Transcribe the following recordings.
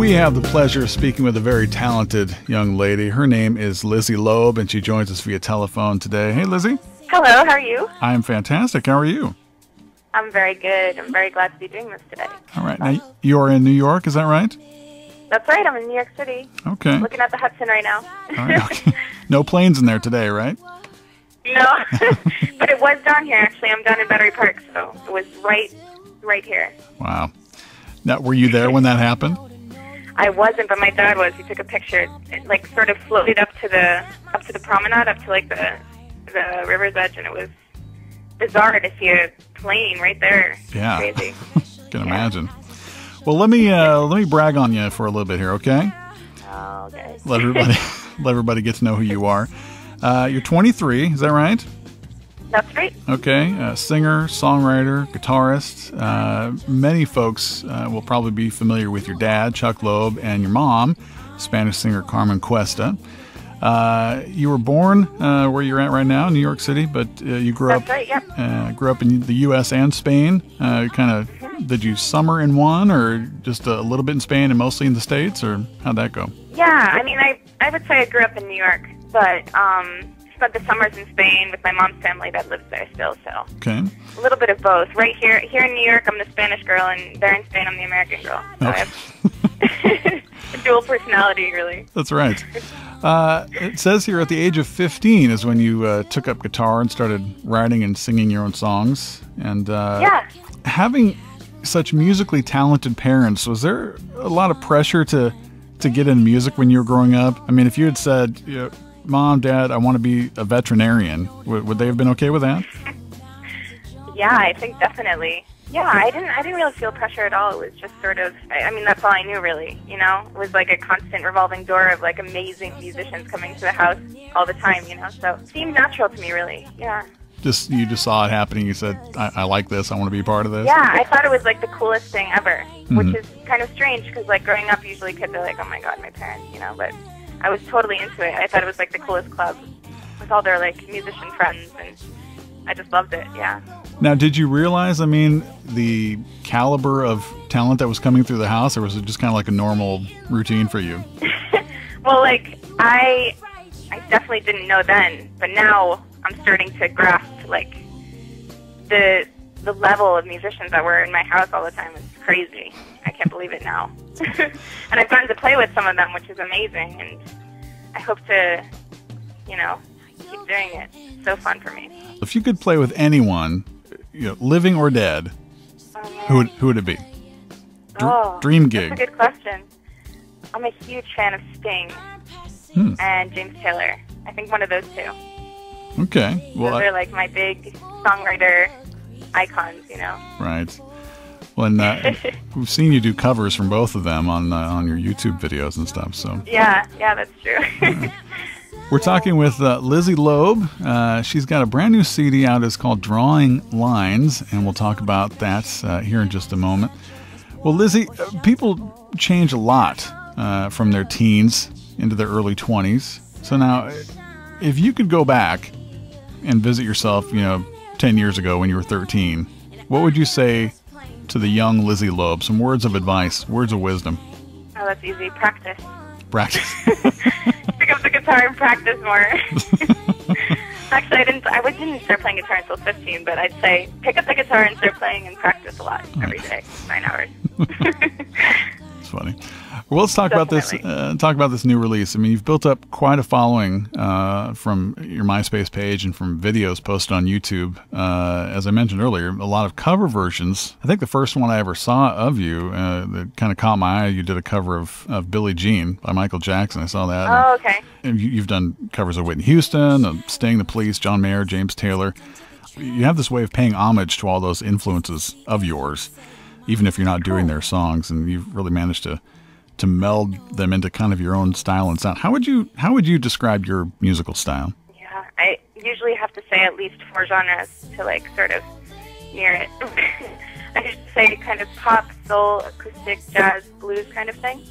We have the pleasure of speaking with a very talented young lady. Her name is Lizzy Loeb, and she joins us via telephone today. Hey, Lizzy. Hello, how are you? I am fantastic. How are you? I'm very good. I'm very glad to be doing this today. All right. Now, you're in New York, is that right? That's right. I'm in New York City. Okay. Looking at the Hudson right now. All right. Okay. No planes in there today, right? No, but it was down here, actually. I'm down in Battery Park, so it was right here. Wow. Now, were you there when that happened? I wasn't, but my dad was. He took a picture. It, like, sort of floated up to the promenade, up to, like, the river's edge, and it was bizarre to see a plane right there. Yeah. Crazy. Can imagine. Well, let me brag on you for a little bit here, okay? Oh, okay. Let everybody get to know who you are. You're 23, is that right? That's right. Okay, singer, songwriter, guitarist. Many folks will probably be familiar with your dad, Chuck Loeb, and your mom, Spanish singer Carmen Cuesta. You were born where you're at right now, in New York City, but you grew That's right, yep. grew up in the U.S. and Spain. Did you summer in one, or just a little bit in Spain and mostly in the States, or how'd that go? Yeah, I mean, I would say I grew up in New York, but spent the summers in Spain with my mom's family that lives there still, so. Okay. A little bit of both. Right here in New York, I'm the Spanish girl, and there in Spain, I'm the American girl. So Okay. I have a dual personality, really. That's right. It says here at the age of 15 is when you took up guitar and started writing and singing your own songs. And Yeah. having such musically talented parents, was there a lot of pressure to get into music when you were growing up? I mean, if you had said, Mom, Dad, I want to be a veterinarian, would they have been okay with that? Yeah, I think definitely. Yeah, I didn't really feel pressure at all. It was just sort of, I mean, that's all I knew, really, you know? It was like a constant revolving door of, like, amazing musicians coming to the house all the time, you know? So it seemed natural to me, really, yeah. You just saw it happening. You said, I like this. I want to be a part of this. Yeah, I thought it was, like, the coolest thing ever, which is kind of strange because, like, growing up, usually kids are like, oh, my God, my parents, you know? But I was totally into it. I thought it was, like, the coolest club with all their, like, musician friends, and I just loved it, yeah. Now, did you realize, I mean, the caliber of talent that was coming through the house, or was it just kind of like a normal routine for you? Well, like, I definitely didn't know then, but now I'm starting to grasp, like, the level of musicians that were in my house all the time is crazy. I can't believe it now. And I've gotten to play with some of them, which is amazing, and I hope to, you know, keep doing it. It's so fun for me. If you could play with anyone, living or dead, who would it be? Dream gig. That's a good question. I'm a huge fan of Sting and James Taylor. I think one of those two. Okay. Well, those are like my big songwriter icons, you know. Right. Well, and we've seen you do covers from both of them on your YouTube videos and stuff. So. Yeah, that's true. We're talking with Lizzy Loeb. She's got a brand new CD out. It's called Drawing Lines, and we'll talk about that here in just a moment. Well, Lizzy, people change a lot from their teens into their early 20s. So now, if you could go back and visit yourself, 10 years ago when you were 13, what would you say to the young Lizzy Loeb? Some words of advice, words of wisdom. Oh, that's easy. Practice. Pick up the guitar and practice more. Actually, I didn't start playing guitar until 15, but I'd say pick up the guitar and start playing and practice a lot every day, 9 hours. It's funny. Well, let's talk about this. Talk about this new release. I mean, you've built up quite a following from your MySpace page and from videos posted on YouTube. As I mentioned earlier, a lot of cover versions. I think the first one I ever saw of you that kind of caught my eye, you did a cover of Billie Jean by Michael Jackson. I saw that. Oh, okay. And you've done covers of Whitney Houston, of Sting, The Police, John Mayer, James Taylor. You have this way of paying homage to all those influences of yours, even if you're not doing their songs, and you've really managed to meld them into kind of your own style and sound. How would you describe your musical style? Yeah, I usually have to say at least 4 genres to like sort of mirror it. I should say kind of pop, soul, acoustic, jazz, blues kind of thing.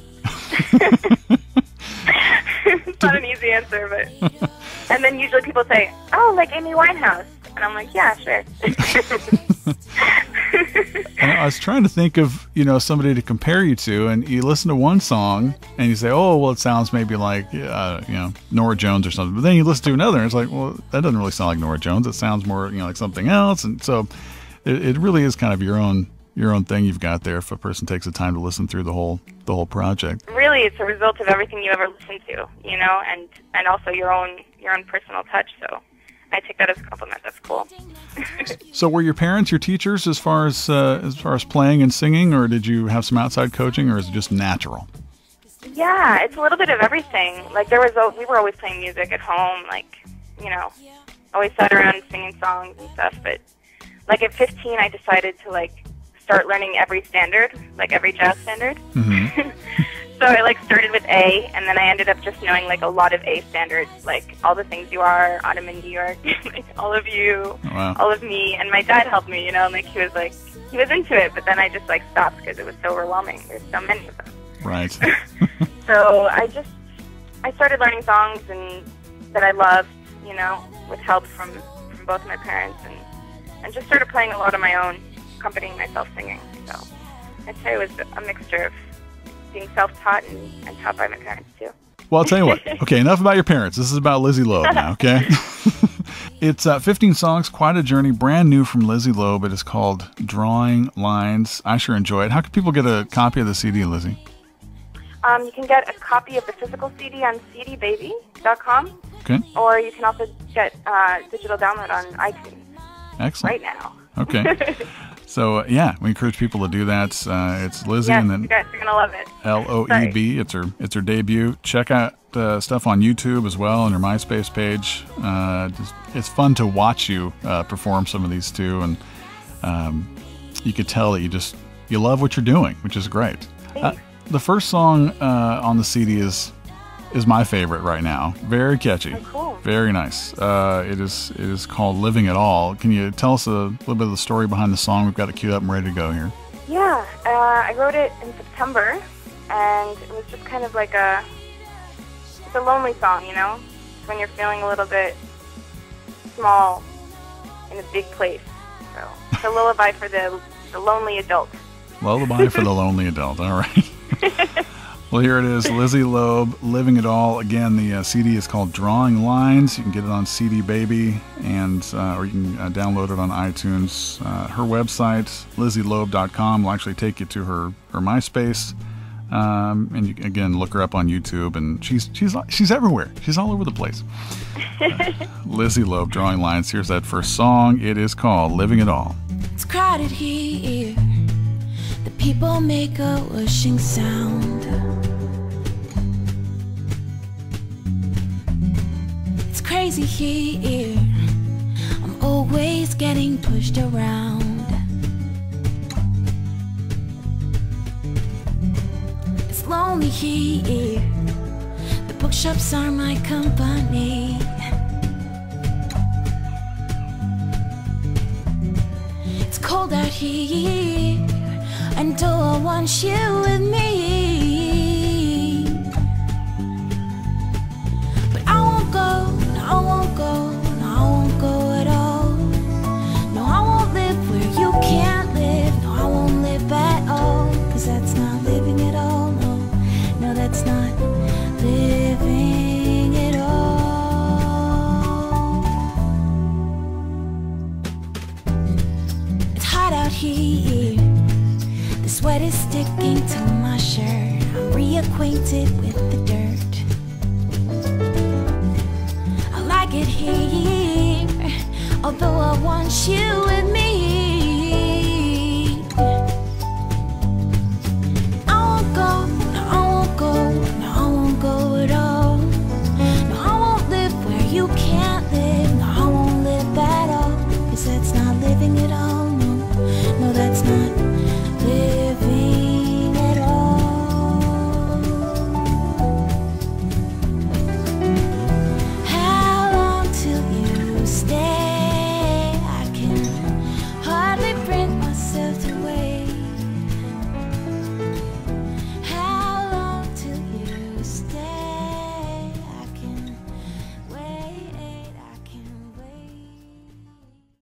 It's not an easy answer, but... And then usually people say, oh, like Amy Winehouse. And I'm like, yeah, sure. And I was trying to think of, somebody to compare you to, and you listen to one song and you say, oh, well, it sounds maybe like, Norah Jones or something. But then you listen to another and it's like, well, that doesn't really sound like Norah Jones. It sounds more, like something else. And so it really is kind of your own thing you've got there if a person takes the time to listen through the whole project. Really, it's a result of everything you ever listened to, and also your own personal touch. So I take that as a compliment. That's cool. So were your parents your teachers as far as playing and singing, or did you have some outside coaching, or is it just natural? Yeah, it's a little bit of everything. Like we were always playing music at home, always sat around singing songs and stuff. But at 15, I decided to start learning every standard, every jazz standard. Mm-hmm. So I started with A, and then I ended up just knowing a lot of A standards, All the Things You Are, Autumn in New York, All of You, wow. All of Me. And my dad helped me, he was into it, but then I just stopped because it was so overwhelming. There's so many of them. Right. So I started learning songs that I loved, with help from both my parents, and just started playing a lot of my own, accompanying myself singing. So I'd say it was a mixture of being self-taught and taught by my parents too. Well, I'll tell you what. Okay, enough about your parents. This is about Lizzy Loeb now, okay? It's 15 songs, quite a journey, brand new from Lizzy Loeb. It is called Drawing Lines. I sure enjoy it. How can people get a copy of the CD, Lizzy? You can get a copy of the physical CD on cdbaby.com. Okay. Or you can also get digital download on iTunes. Excellent. Right now. Okay. So, we encourage people to do that. It's Lizzy, yes, and then you guys are going to love it. Loeb. It's her debut. Check out stuff on YouTube as well, and her MySpace page. It's fun to watch you perform some of these too, and you could tell that you love what you're doing, which is great. The first song on the CD is my favorite right now. Very catchy. Oh, cool. Very nice. It is called Living It All. Can you tell us a little bit of the story behind the song? We've got it queued up and ready to go here. Yeah, I wrote it in September, and it was just kind of it's a lonely song, when you're feeling a little bit small in a big place. So it's a lullaby for the lonely adult. Lullaby for the lonely adult. All right. Well, here it is, Lizzy Loeb, Living It All. Again, the CD is called Drawing Lines. You can get it on CD Baby, and or you can download it on iTunes. Her website, LizzyLoeb.com, will actually take you to her MySpace. And you, again, look her up on YouTube, and she's everywhere. She's all over the place. Lizzy Loeb, Drawing Lines. Here's that first song. It is called Living It All. It's crowded here. The people make a whooshing sound. It's crazy here. I'm always getting pushed around. It's lonely here. The bookshops are my company. It's cold out here, and I want you with me. But I won't go, no, I won't go, no, I won't go at all. No, I won't live where you can't live. No, I won't live at all. 'Cause that's not living at all, no. No, that's not living at all. It's hot out here. The sweat is sticking to my shirt. I'm reacquainted with the dirt. I like it here.